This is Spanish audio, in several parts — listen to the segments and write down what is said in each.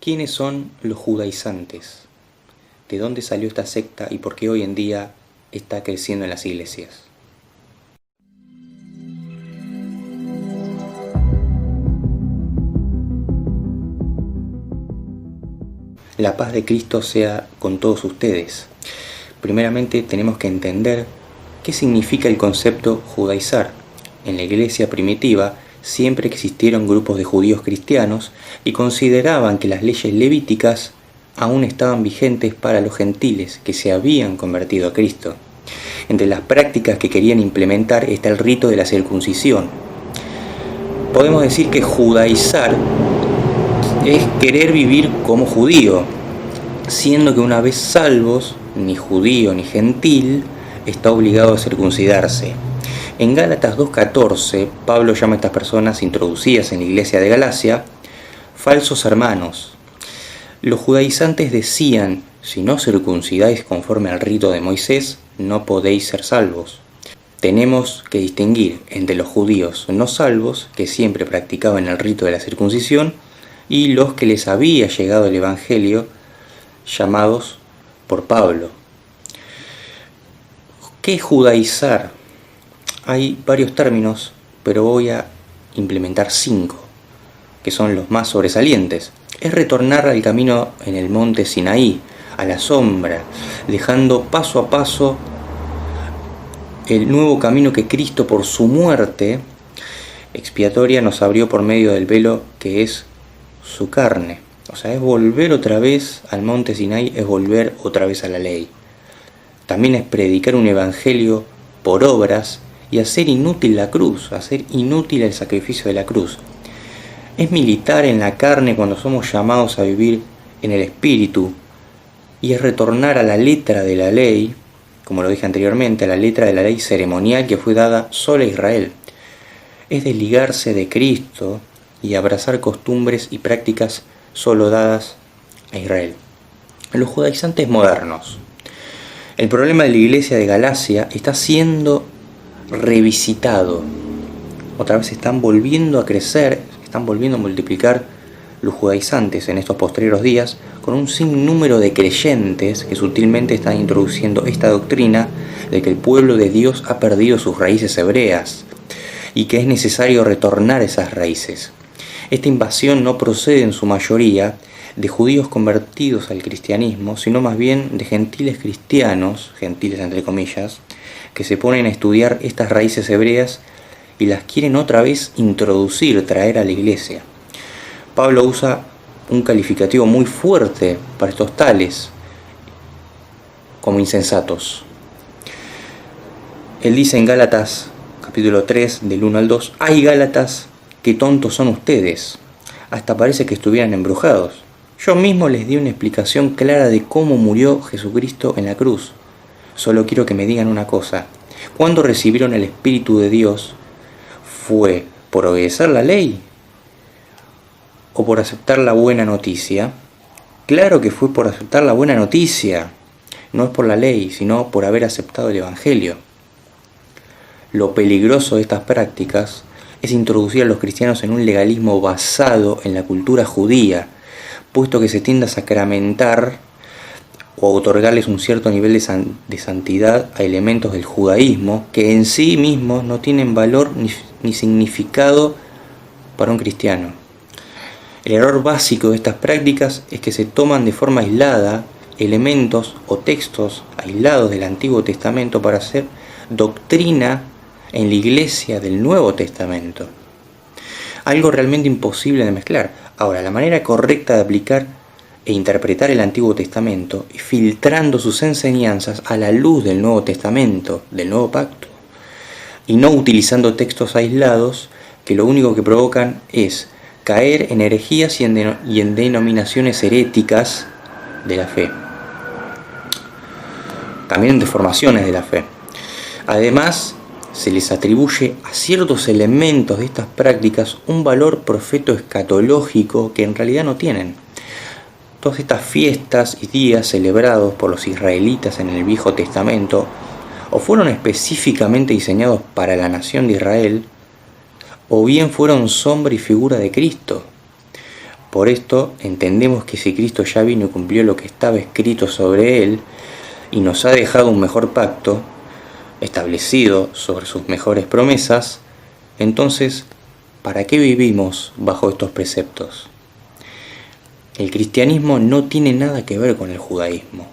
¿Quiénes son los judaizantes? ¿De dónde salió esta secta y por qué hoy en día está creciendo en las iglesias? La paz de Cristo sea con todos ustedes. Primeramente tenemos que entender qué significa el concepto judaizar. En la iglesia primitiva siempre existieron grupos de judíos cristianos y consideraban que las leyes levíticas aún estaban vigentes para los gentiles que se habían convertido a Cristo. Entre las prácticas que querían implementar está el rito de la circuncisión. Podemos decir que judaizar es querer vivir como judío, siendo que una vez salvos, ni judío ni gentil está obligado a circuncidarse. En Gálatas 2:14, Pablo llama a estas personas introducidas en la iglesia de Galacia falsos hermanos. Los judaizantes decían: si no circuncidáis conforme al rito de Moisés, no podéis ser salvos. Tenemos que distinguir entre los judíos no salvos, que siempre practicaban el rito de la circuncisión, y los que les había llegado el Evangelio, llamados por Pablo. ¿Qué es judaizar? Hay varios términos, pero voy a implementar 5, que son los más sobresalientes. Es retornar al camino en el monte Sinaí, a la sombra, dejando paso a paso el nuevo camino que Cristo, por su muerte expiatoria, nos abrió por medio del velo que es su carne. O sea, es volver otra vez al monte Sinaí, es volver otra vez a la ley. También es predicar un evangelio por obras y hacer inútil la cruz, hacer inútil el sacrificio de la cruz. Es militar en la carne cuando somos llamados a vivir en el espíritu, y es retornar a la letra de la ley, como lo dije anteriormente, a la letra de la ley ceremonial que fue dada solo a Israel. Es desligarse de Cristo y abrazar costumbres y prácticas solo dadas a Israel. Los judaizantes modernos. El problema de la iglesia de Galacia está siendo revisitado. Otra vez están volviendo a crecer, están volviendo a multiplicar los judaizantes en estos posteriores días, con un sinnúmero de creyentes que sutilmente están introduciendo esta doctrina de que el pueblo de Dios ha perdido sus raíces hebreas y que es necesario retornar esas raíces. Esta invasión no procede en su mayoría de judíos convertidos al cristianismo, sino más bien de gentiles cristianos, gentiles entre comillas, que se ponen a estudiar estas raíces hebreas y las quieren otra vez introducir, traer a la iglesia. Pablo usa un calificativo muy fuerte para estos tales, como insensatos. Él dice en Gálatas capítulo 3 del 1 al 2, ¡ay Gálatas, qué tontos son ustedes! Hasta parece que estuvieran embrujados. Yo mismo les di una explicación clara de cómo murió Jesucristo en la cruz. Solo quiero que me digan una cosa. ¿Cuándo recibieron el Espíritu de Dios? ¿Fue por obedecer la ley o por aceptar la buena noticia? Claro que fue por aceptar la buena noticia. No es por la ley, sino por haber aceptado el Evangelio. Lo peligroso de estas prácticas es introducir a los cristianos en un legalismo basado en la cultura judía, puesto que se tiende a sacramentar o otorgarles un cierto nivel de santidad a elementos del judaísmo que en sí mismos no tienen valor ni significado para un cristiano. El error básico de estas prácticas es que se toman de forma aislada elementos o textos aislados del Antiguo Testamento para hacer doctrina en la iglesia del Nuevo Testamento. Algo realmente imposible de mezclar. Ahora, la manera correcta de aplicar e interpretar el Antiguo Testamento es filtrando sus enseñanzas a la luz del Nuevo Testamento, del Nuevo Pacto, y no utilizando textos aislados que lo único que provocan es caer en herejías y en denominaciones heréticas de la fe. También en deformaciones de la fe. Además, se les atribuye a ciertos elementos de estas prácticas un valor profeto-escatológico que en realidad no tienen. Todas estas fiestas y días celebrados por los israelitas en el Viejo Testamento o fueron específicamente diseñados para la nación de Israel, o bien fueron sombra y figura de Cristo. Por esto entendemos que si Cristo ya vino y cumplió lo que estaba escrito sobre él y nos ha dejado un mejor pacto establecido sobre sus mejores promesas, entonces, ¿para qué vivimos bajo estos preceptos? El cristianismo no tiene nada que ver con el judaísmo.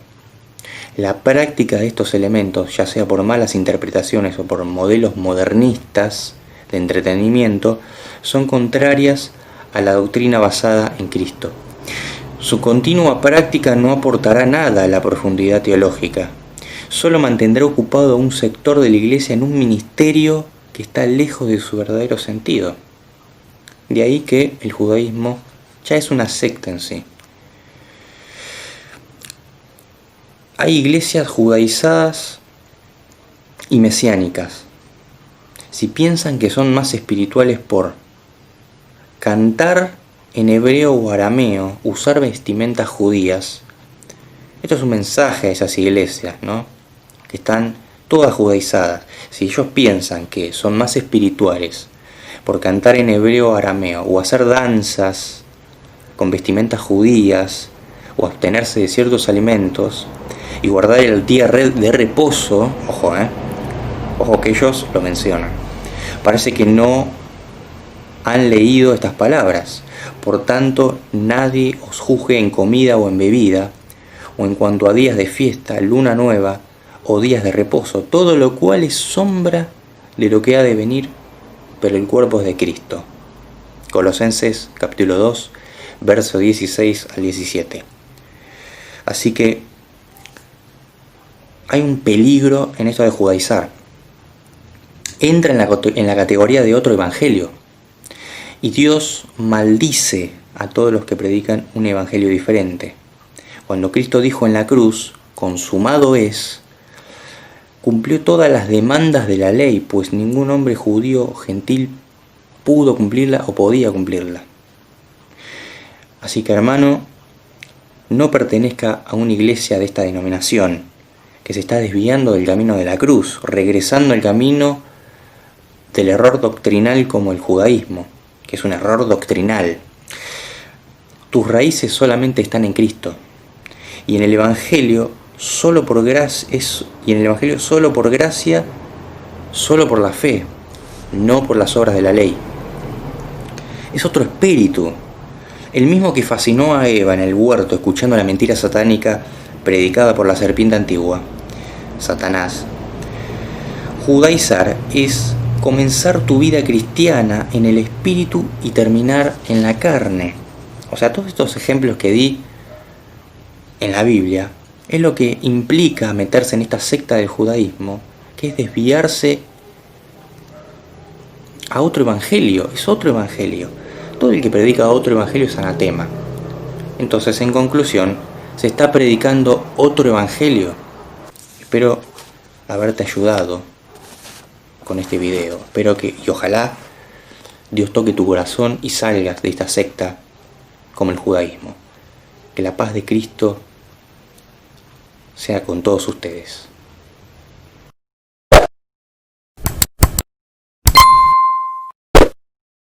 La práctica de estos elementos, ya sea por malas interpretaciones o por modelos modernistas de entretenimiento, son contrarias a la doctrina basada en Cristo. Su continua práctica no aportará nada a la profundidad teológica, solo mantendrá ocupado un sector de la Iglesia en un ministerio que está lejos de su verdadero sentido. De ahí que el judaísmo ya es una secta en sí. Hay iglesias judaizadas y mesiánicas. Si piensan que son más espirituales por cantar en hebreo o arameo, usar vestimentas judías, esto es un mensaje a esas iglesias, ¿no? Que están todas judaizadas. Si ellos piensan que son más espirituales por cantar en hebreo o arameo, o hacer danzas con vestimentas judías, o abstenerse de ciertos alimentos, y guardar el día de reposo, ojo que ellos lo mencionan, parece que no han leído estas palabras. Por tanto, nadie os juzgue en comida o en bebida, o en cuanto a días de fiesta, luna nueva, o días de reposo, todo lo cual es sombra de lo que ha de venir, pero el cuerpo es de Cristo. Colosenses capítulo 2, verso 16 al 17. Así que hay un peligro en esto de judaizar. Entra en la categoría de otro evangelio. Y Dios maldice a todos los que predican un evangelio diferente. Cuando Cristo dijo en la cruz, consumado es, cumplió todas las demandas de la ley, pues ningún hombre judío o gentil pudo cumplirla o podía cumplirla. Así que, hermano, no pertenezca a una iglesia de esta denominación que se está desviando del camino de la cruz, regresando al camino del error doctrinal como el judaísmo, que es un error doctrinal. Tus raíces solamente están en Cristo, y en el evangelio solo por gracia, solo por la fe, no por las obras de la ley. Es otro espíritu, el mismo que fascinó a Eva en el huerto escuchando la mentira satánica predicada por la serpiente antigua, Satanás. Judaizar es comenzar tu vida cristiana en el espíritu y terminar en la carne. O sea, todos estos ejemplos que di en la Biblia es lo que implica meterse en esta secta del judaísmo, que es desviarse a otro evangelio. Es otro evangelio. Todo el que predica otro evangelio es anatema. Entonces, en conclusión, se está predicando otro evangelio. Espero haberte ayudado con este video. Espero y ojalá Dios toque tu corazón y salgas de esta secta como el judaísmo. Que la paz de Cristo sea con todos ustedes.